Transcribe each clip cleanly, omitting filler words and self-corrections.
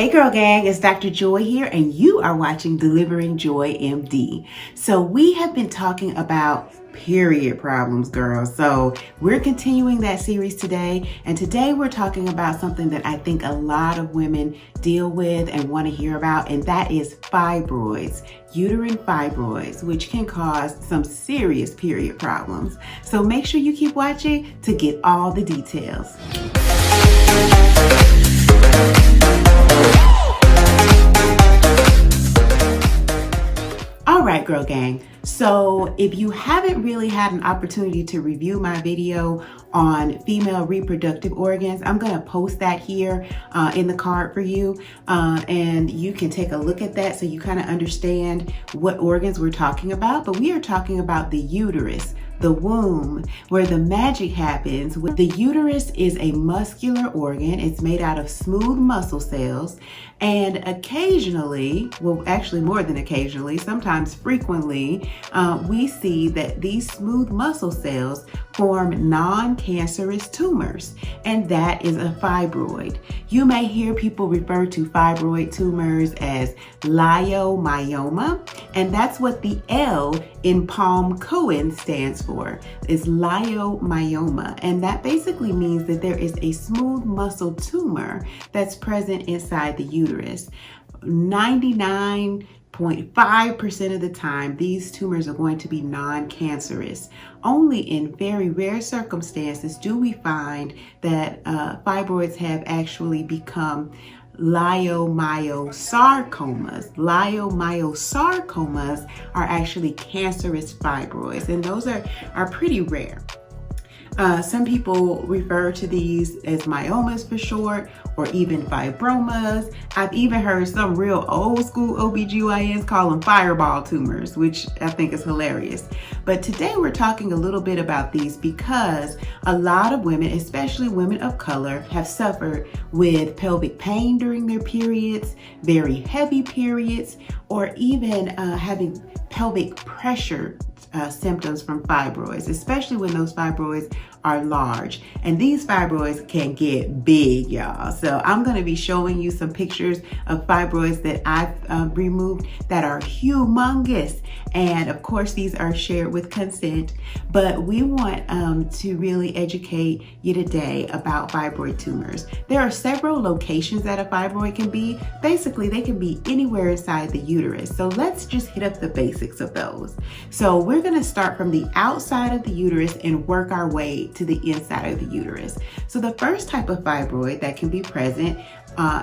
Hey girl gang, it's Dr. Joy here and you are watching Delivering Joy MD. So we have been talking about period problems, girls. So we're continuing that series today, and today we're talking about something that I think a lot of women deal with and want to hear about, and that is fibroids, uterine fibroids, which can cause some serious period problems. So make sure you keep watching to get all the details. All right, girl gang. So if you haven't really had an opportunity to review my video on female reproductive organs, I'm going to post that here in the card for you. And you can take a look at that so you kind of understand what organs we're talking about. But we are talking about the uterus, the womb, where the magic happens. The uterus is a muscular organ. It's made out of smooth muscle cells, and occasionally, well, actually more than occasionally, sometimes frequently, we see that these smooth muscle cells form non-cancerous tumors, and that is a fibroid. You may hear people refer to fibroid tumors as leiomyoma, and that's what the L in Palm-Cohen stands for, is leiomyoma, and that basically means that there is a smooth muscle tumor that's present inside the uterus. 99.5% of the time, these tumors are going to be non-cancerous. Only in very rare circumstances do we find that fibroids have actually become leiomyosarcomas. Leiomyosarcomas are actually cancerous fibroids, and those are pretty rare. Some people refer to these as myomas for short, or even fibromas. I've even heard some real old school OBGYNs call them fireball tumors, which I think is hilarious. But today we're talking a little bit about these because a lot of women, especially women of color, have suffered with pelvic pain during their periods, very heavy periods, or even having pelvic pressure symptoms from fibroids, especially when those fibroids are large. And these fibroids can get big, y'all. So I'm going to be showing you some pictures of fibroids that I've removed that are humongous. And of course, these are shared with consent, but we want to really educate you today about fibroid tumors. There are several locations that a fibroid can be. Basically, they can be anywhere inside the uterus. So let's just hit up the basics of those. So we're going to start from the outside of the uterus and work our way to the inside of the uterus. So the first type of fibroid that can be present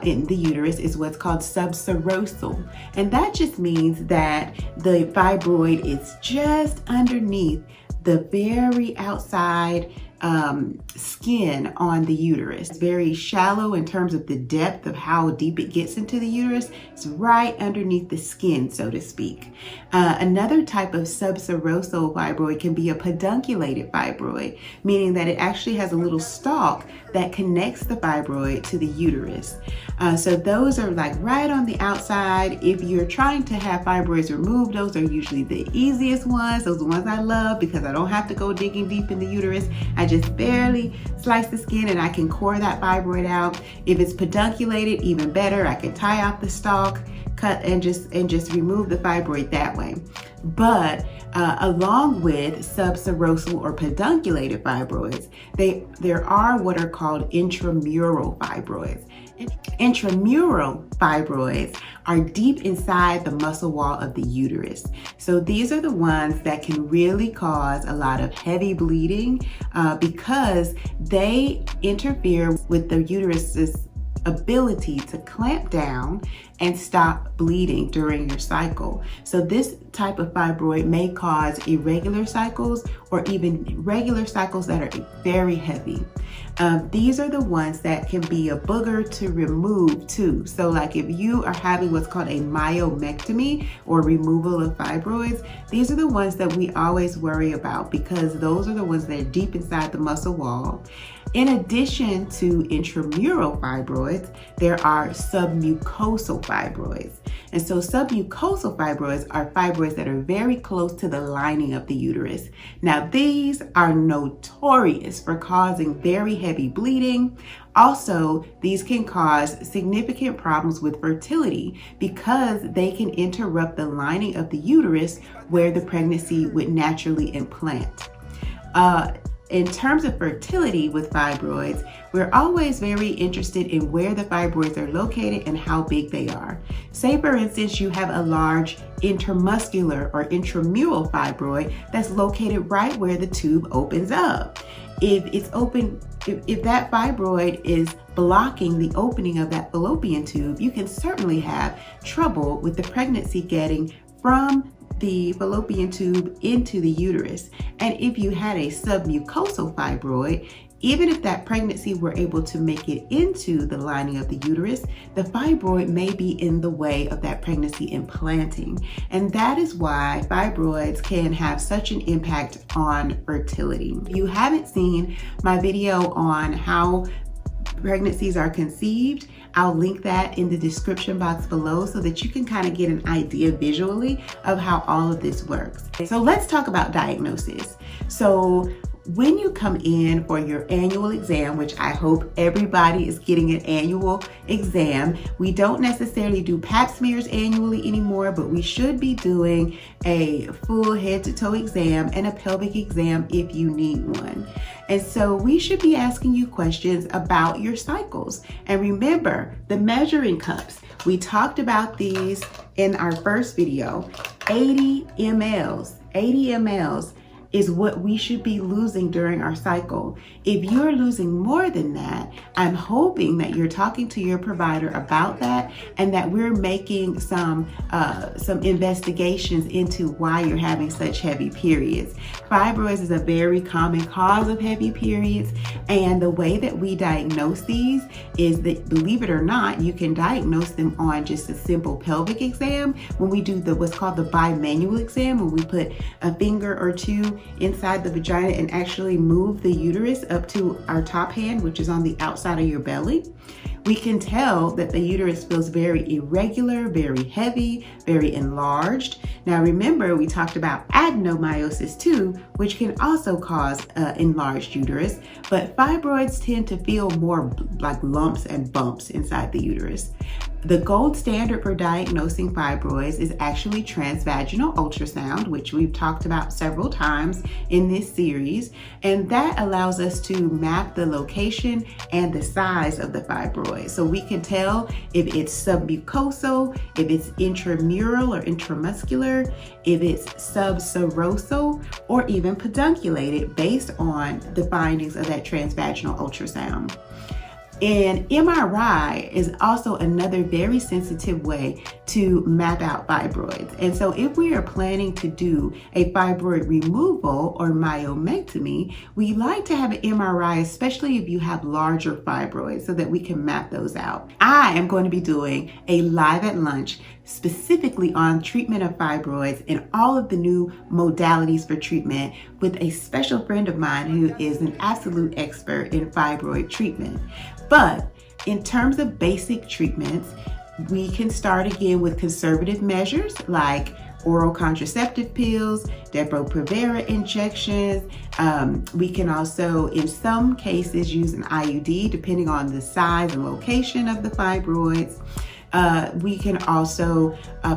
in the uterus is what's called subserosal. And that just means that the fibroid is just underneath the very outside skin on the uterus. It's very shallow in terms of the depth of how deep it gets into the uterus. It's right underneath the skin, so to speak. Another type of subserosal fibroid can be a pedunculated fibroid, meaning that it actually has a little stalk that connects the fibroid to the uterus. So those are like right on the outside. If you're trying to have fibroids removed, those are usually the easiest ones. Those are the ones I love because I don't have to go digging deep in the uterus. I just barely slice the skin and I can core that fibroid out. If it's pedunculated, even better. I can tie off the stalk, cut, and just remove the fibroid that way. But along with subserosal or pedunculated fibroids, there are what are called intramural fibroids. Intramural fibroids are deep inside the muscle wall of the uterus. So these are the ones that can really cause a lot of heavy bleeding because they interfere with the uterus's ability to clamp down and stop bleeding during your cycle. So this type of fibroid may cause irregular cycles or even regular cycles that are very heavy. These are the ones that can be a booger to remove too. So like if you are having what's called a myomectomy or removal of fibroids, these are the ones that we always worry about because those are the ones that are deep inside the muscle wall. In addition to intramural fibroids, there are submucosal fibroids. And so submucosal fibroids are fibroids that are very close to the lining of the uterus. Now, these are notorious for causing very heavy bleeding. Also, these can cause significant problems with fertility because they can interrupt the lining of the uterus where the pregnancy would naturally implant. In terms of fertility with fibroids, we're always very interested in where the fibroids are located and how big they are. Say, for instance, you have a large intermuscular or intramural fibroid that's located right where the tube opens up. If that fibroid is blocking the opening of that fallopian tube, you can certainly have trouble with the pregnancy getting from the fallopian tube into the uterus. And if you had a submucosal fibroid, even if that pregnancy were able to make it into the lining of the uterus, the fibroid may be in the way of that pregnancy implanting. And that is why fibroids can have such an impact on fertility. If you haven't seen my video on how pregnancies are conceived, I'll link that in the description box below so that you can kind of get an idea visually of how all of this works. So let's talk about diagnosis. So when you come in for your annual exam, which I hope everybody is getting an annual exam, we don't necessarily do pap smears annually anymore, but we should be doing a full head to toe exam and a pelvic exam if you need one. And so we should be asking you questions about your cycles. And remember, the measuring cups, we talked about these in our first video. 80 mLs is what we should be losing during our cycle. If you're losing more than that, I'm hoping that you're talking to your provider about that and that we're making some investigations into why you're having such heavy periods. Fibroids is a very common cause of heavy periods, and the way that we diagnose these is that, believe it or not, you can diagnose them on just a simple pelvic exam. When we do what's called the bimanual exam, when we put a finger or two inside the vagina and actually move the uterus up to our top hand, which is on the outside of your belly, we can tell that the uterus feels very irregular, very heavy, very enlarged. Now remember, we talked about adenomyosis too, which can also cause enlarged uterus, but fibroids tend to feel more like lumps and bumps inside the uterus. The gold standard for diagnosing fibroids is actually transvaginal ultrasound, which we've talked about several times in this series, and that allows us to map the location and the size of the fibroid. So we can tell if it's submucosal, if it's intramural or intramuscular, if it's subserosal, or even pedunculated based on the findings of that transvaginal ultrasound. And MRI is also another very sensitive way to map out fibroids. And so if we are planning to do a fibroid removal or myomectomy, we like to have an MRI, especially if you have larger fibroids, so that we can map those out. I am going to be doing a live at lunch specifically on treatment of fibroids and all of the new modalities for treatment with a special friend of mine who is an absolute expert in fibroid treatment. But in terms of basic treatments, we can start again with conservative measures like oral contraceptive pills, Depo-Provera injections. We can also, in some cases, use an IUD depending on the size and location of the fibroids. We can also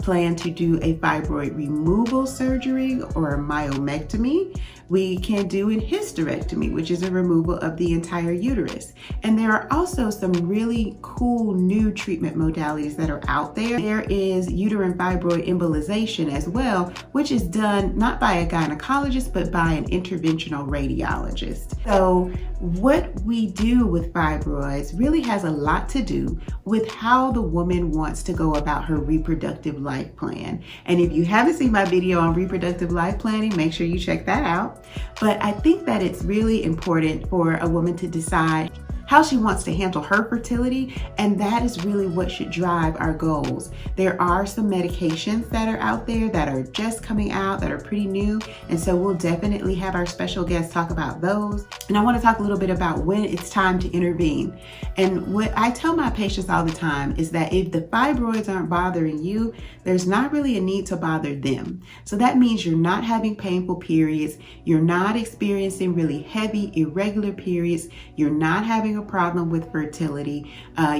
plan to do a fibroid removal surgery or a myomectomy. We can do a hysterectomy, which is a removal of the entire uterus. And there are also some really cool new treatment modalities that are out there. There is uterine fibroid embolization as well, which is done not by a gynecologist, but by an interventional radiologist. So what we do with fibroids really has a lot to do with how the woman wants to go about her reproductive life plan. And if you haven't seen my video on reproductive life planning, make sure you check that out. But I think that it's really important for a woman to decide how she wants to handle her fertility, and that is really what should drive our goals. There are some medications that are out there that are just coming out that are pretty new, and so we'll definitely have our special guests talk about those. And I want to talk a little bit about when it's time to intervene. And what I tell my patients all the time is that if the fibroids aren't bothering you, there's not really a need to bother them. So that means you're not having painful periods, you're not experiencing really heavy, irregular periods, you're not having a problem with fertility,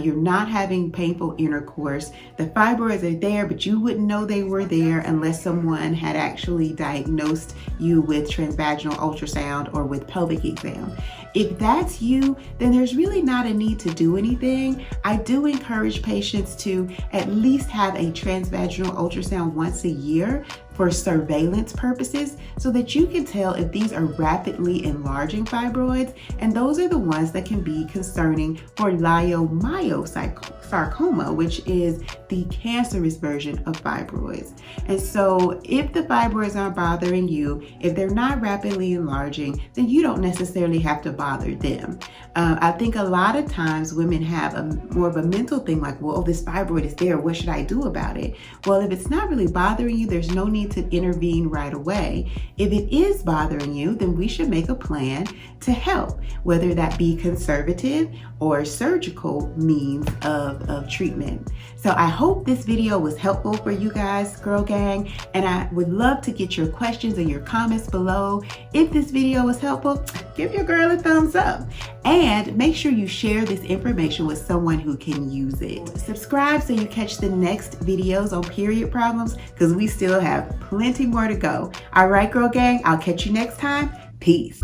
you're not having painful intercourse. The fibroids are there, but you wouldn't know they were there unless someone had actually diagnosed you with transvaginal ultrasound or with pelvic exam. If that's you, then there's really not a need to do anything. I do encourage patients to at least have a transvaginal ultrasound once a year for surveillance purposes so that you can tell if these are rapidly enlarging fibroids, and those are the ones that can be concerning for leiomyosarcoma, which is the cancerous version of fibroids. And so if the fibroids aren't bothering you, if they're not rapidly enlarging, then you don't necessarily have to bother them. I think a lot of times women have more of a mental thing like, well, this fibroid is there, what should I do about it? Well, if it's not really bothering you, there's no need to intervene right away. If it is bothering you, then we should make a plan to help, whether that be conservative or surgical means of treatment. So I hope this video was helpful for you guys, girl gang, and I would love to get your questions and your comments below. If this video was helpful, give your girl a thumbs up and make sure you share this information with someone who can use it. Subscribe so you catch the next videos on period problems, because we still have plenty more to go. All right, girl gang, I'll catch you next time. Peace.